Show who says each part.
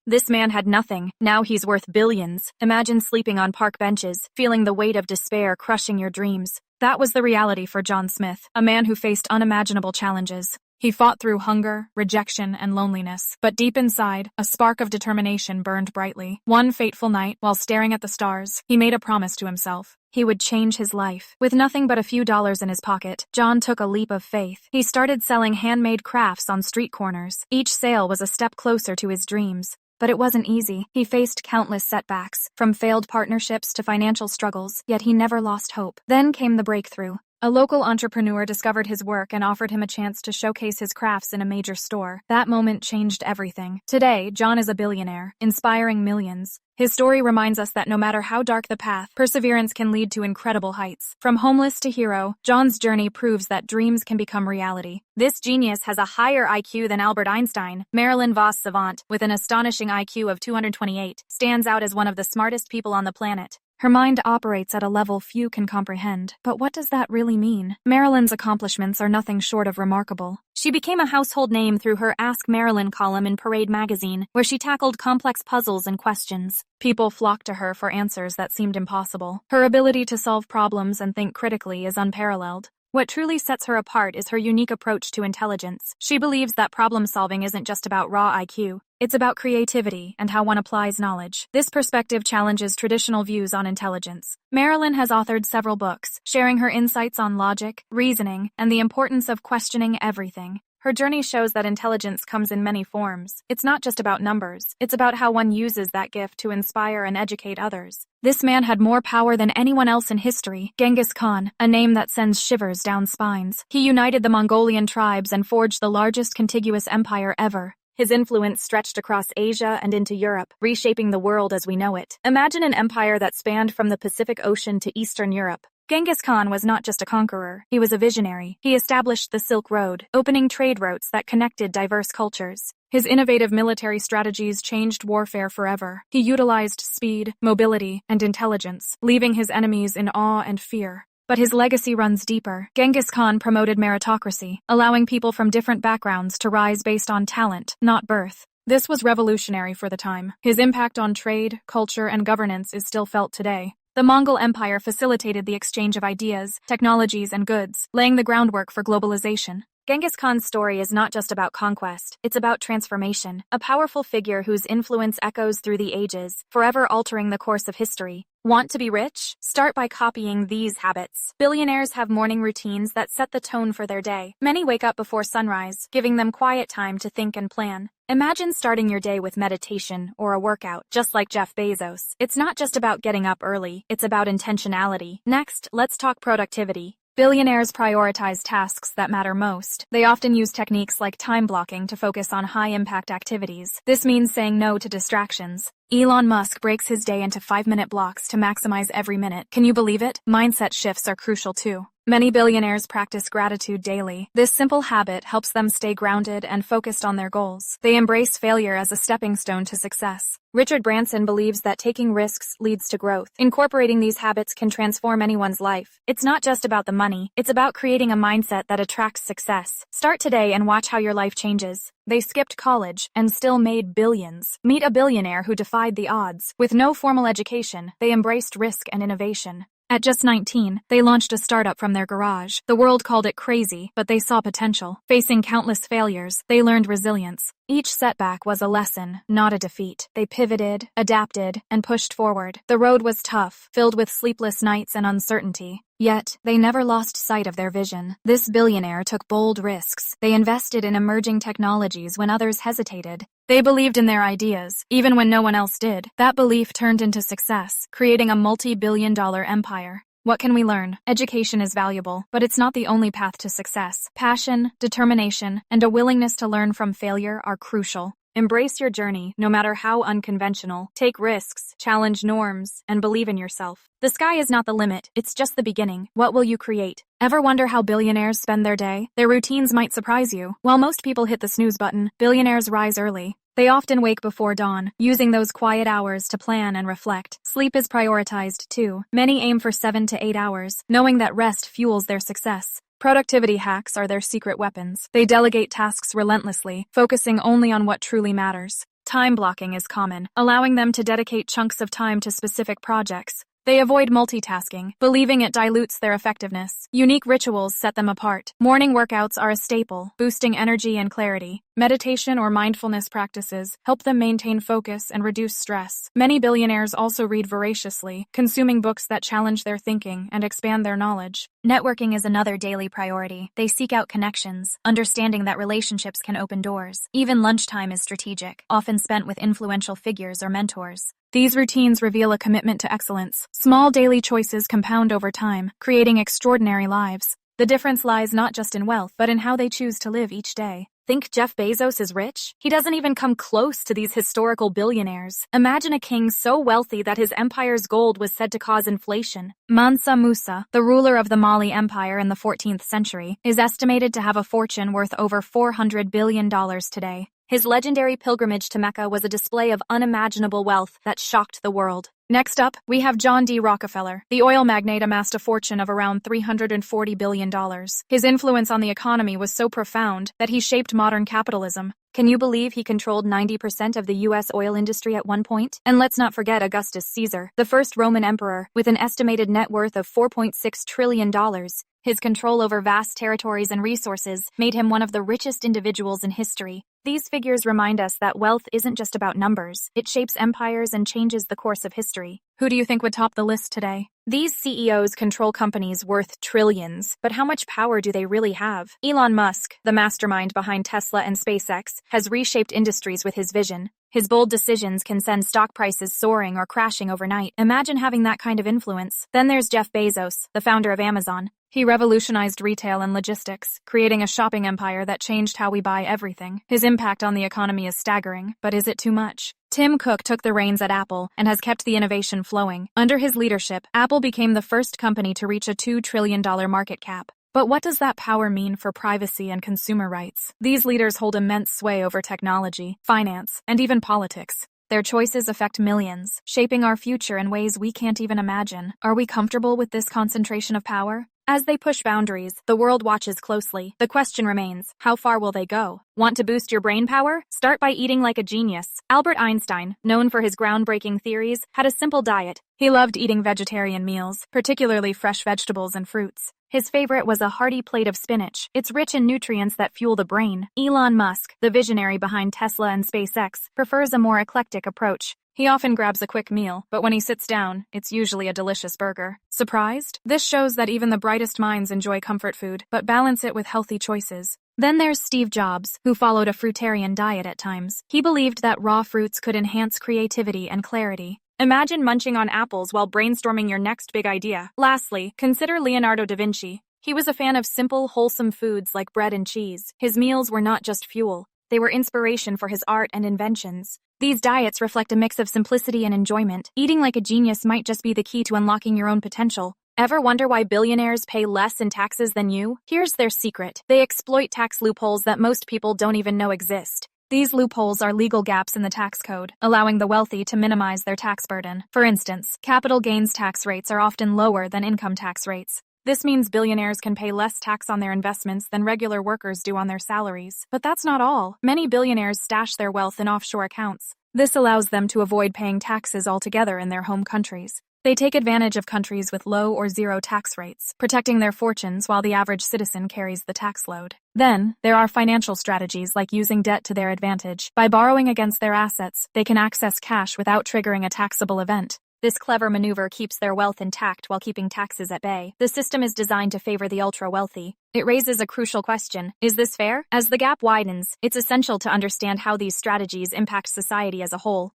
Speaker 1: This man had nothing. Now he's worth billions. Imagine sleeping on park benches, feeling the weight of despair crushing your dreams. That was the reality for John Smith, a man who faced unimaginable challenges. He fought through hunger, rejection, and loneliness. But deep inside, a spark of determination burned brightly. One fateful night, while staring at the stars, he made a promise to himself. He would change his life. With nothing but a few dollars in his pocket, John took a leap of faith. He started selling handmade crafts on street corners. Each sale was a step closer to his dreams. But it wasn't easy. He faced countless setbacks, from failed partnerships to financial struggles, yet he never lost hope. Then came the breakthrough. A local entrepreneur discovered his work and offered him a chance to showcase his crafts in a major store. That moment changed everything. Today, John is a billionaire, inspiring millions. His story reminds us that no matter how dark the path, perseverance can lead to incredible heights. From homeless to hero, John's journey proves that dreams can become reality. This genius has a higher IQ than Albert Einstein. Marilyn Vos savant, with an astonishing IQ of 228, stands out as one of the smartest people on the planet. Her mind operates at a level few can comprehend. But what does that really mean? Marilyn's accomplishments are nothing short of remarkable. She became a household name through her Ask Marilyn column in Parade magazine, where she tackled complex puzzles and questions. People flocked to her for answers that seemed impossible. Her ability to solve problems and think critically is unparalleled. What truly sets her apart is her unique approach to intelligence. She believes that problem-solving isn't just about raw IQ. It's about creativity and how one applies knowledge. This perspective challenges traditional views on intelligence. Marilyn has authored several books, sharing her insights on logic, reasoning, and the importance of questioning everything. Her journey shows that intelligence comes in many forms. It's not just about numbers. It's about how one uses that gift to inspire and educate others. This man had more power than anyone else in history. Genghis Khan, a name that sends shivers down spines. He united the Mongolian tribes and forged the largest contiguous empire ever. His influence stretched across Asia and into Europe, reshaping the world as we know it. Imagine an empire that spanned from the Pacific Ocean to Eastern Europe. Genghis Khan was not just a conqueror, he was a visionary. He established the Silk Road, opening trade routes that connected diverse cultures. His innovative military strategies changed warfare forever. He utilized speed, mobility, and intelligence, leaving his enemies in awe and fear. But his legacy runs deeper. Genghis Khan promoted meritocracy, allowing people from different backgrounds to rise based on talent, not birth. This was revolutionary for the time. His impact on trade, culture, and governance is still felt today. The Mongol Empire facilitated the exchange of ideas, technologies, and goods, laying the groundwork for globalization. Genghis Khan's story is not just about conquest, it's about transformation, a powerful figure whose influence echoes through the ages, forever altering the course of history. Want to be rich? Start by copying these habits. Billionaires have morning routines that set the tone for their day. Many wake up before sunrise, giving them quiet time to think and plan. Imagine starting your day with meditation or a workout, just like Jeff Bezos. It's not just about getting up early, it's about intentionality. Next, let's talk productivity. Billionaires prioritize tasks that matter most. They often use techniques like time blocking to focus on high-impact activities. This means saying no to distractions. Elon Musk breaks his day into 5-minute blocks to maximize every minute. Can you believe it? Mindset shifts are crucial too. Many billionaires practice gratitude daily. This simple habit helps them stay grounded and focused on their goals. They embrace failure as a stepping stone to success. Richard Branson believes that taking risks leads to growth. Incorporating these habits can transform anyone's life. It's not just about the money. It's about creating a mindset that attracts success. Start today and watch how your life changes. They skipped college and still made billions. Meet a billionaire who defied the odds. With no formal education, they embraced risk and innovation. At just 19, they launched a startup from their garage. The world called it crazy, but they saw potential. Facing countless failures, they learned resilience. Each setback was a lesson, not a defeat. They pivoted, adapted, and pushed forward. The road was tough, filled with sleepless nights and uncertainty. Yet, they never lost sight of their vision. This billionaire took bold risks. They invested in emerging technologies when others hesitated. They believed in their ideas, even when no one else did. That belief turned into success, creating a multi-billion-dollar empire. What can we learn? Education is valuable, but it's not the only path to success. Passion, determination, and a willingness to learn from failure are crucial. Embrace your journey, no matter how unconventional. Take risks, challenge norms, and believe in yourself. The sky is not the limit, it's just the beginning. What will you create? Ever wonder how billionaires spend their day? Their routines might surprise you. While most people hit the snooze button, billionaires rise early. They often wake before dawn, using those quiet hours to plan and reflect. Sleep is prioritized too. Many aim for 7 to 8 hours, knowing that rest fuels their success. Productivity hacks are their secret weapons. They delegate tasks relentlessly, focusing only on what truly matters. Time blocking is common, allowing them to dedicate chunks of time to specific projects. They avoid multitasking, believing it dilutes their effectiveness. Unique rituals set them apart. Morning workouts are a staple, boosting energy and clarity. Meditation or mindfulness practices help them maintain focus and reduce stress. Many billionaires also read voraciously, consuming books that challenge their thinking and expand their knowledge. Networking is another daily priority. They seek out connections, understanding that relationships can open doors. Even lunchtime is strategic, often spent with influential figures or mentors. These routines reveal a commitment to excellence. Small daily choices compound over time, creating extraordinary lives. The difference lies not just in wealth, but in how they choose to live each day. Think Jeff Bezos is rich? He doesn't even come close to these historical billionaires. Imagine a king so wealthy that his empire's gold was said to cause inflation. Mansa Musa, the ruler of the Mali Empire in the 14th century, is estimated to have a fortune worth over $400 billion today. His legendary pilgrimage to Mecca was a display of unimaginable wealth that shocked the world. Next up, we have John D. Rockefeller. The oil magnate amassed a fortune of around $340 billion. His influence on the economy was so profound that he shaped modern capitalism. Can you believe he controlled 90% of the U.S. oil industry at one point? And let's not forget Augustus Caesar, the first Roman emperor, with an estimated net worth of $4.6 trillion. His control over vast territories and resources made him one of the richest individuals in history. These figures remind us that wealth isn't just about numbers. It shapes empires and changes the course of history. Who do you think would top the list today? These CEOs control companies worth trillions, but how much power do they really have? Elon Musk, the mastermind behind Tesla and SpaceX, has reshaped industries with his vision. His bold decisions can send stock prices soaring or crashing overnight. Imagine having that kind of influence. Then there's Jeff Bezos, the founder of Amazon. He revolutionized retail and logistics, creating a shopping empire that changed how we buy everything. His impact on the economy is staggering, but is it too much? Tim Cook took the reins at Apple and has kept the innovation flowing. Under his leadership, Apple became the first company to reach a $2 trillion market cap. But what does that power mean for privacy and consumer rights? These leaders hold immense sway over technology, finance, and even politics. Their choices affect millions, shaping our future in ways we can't even imagine. Are we comfortable with this concentration of power? As they push boundaries, the world watches closely. The question remains, how far will they go? Want to boost your brain power? Start by eating like a genius. Albert Einstein, known for his groundbreaking theories, had a simple diet. He loved eating vegetarian meals, particularly fresh vegetables and fruits. His favorite was a hearty plate of spinach. It's rich in nutrients that fuel the brain. Elon Musk, the visionary behind Tesla and SpaceX, prefers a more eclectic approach. He often grabs a quick meal, but when he sits down, it's usually a delicious burger. Surprised? This shows that even the brightest minds enjoy comfort food, but balance it with healthy choices. Then there's Steve Jobs, who followed a fruitarian diet at times. He believed that raw fruits could enhance creativity and clarity. Imagine munching on apples while brainstorming your next big idea. Lastly, consider Leonardo da Vinci. He was a fan of simple, wholesome foods like bread and cheese. His meals were not just fuel. They were inspiration for his art and inventions. These diets reflect a mix of simplicity and enjoyment. Eating like a genius might just be the key to unlocking your own potential. Ever wonder why billionaires pay less in taxes than you? Here's their secret. They exploit tax loopholes that most people don't even know exist. These loopholes are legal gaps in the tax code, allowing the wealthy to minimize their tax burden. For instance, capital gains tax rates are often lower than income tax rates. This means billionaires can pay less tax on their investments than regular workers do on their salaries. But that's not all. Many billionaires stash their wealth in offshore accounts. This allows them to avoid paying taxes altogether in their home countries. They take advantage of countries with low or zero tax rates, protecting their fortunes while the average citizen carries the tax load. Then, there are financial strategies like using debt to their advantage. By borrowing against their assets, they can access cash without triggering a taxable event. This clever maneuver keeps their wealth intact while keeping taxes at bay. The system is designed to favor the ultra-wealthy. It raises a crucial question. Is this fair? As the gap widens, it's essential to understand how these strategies impact society as a whole.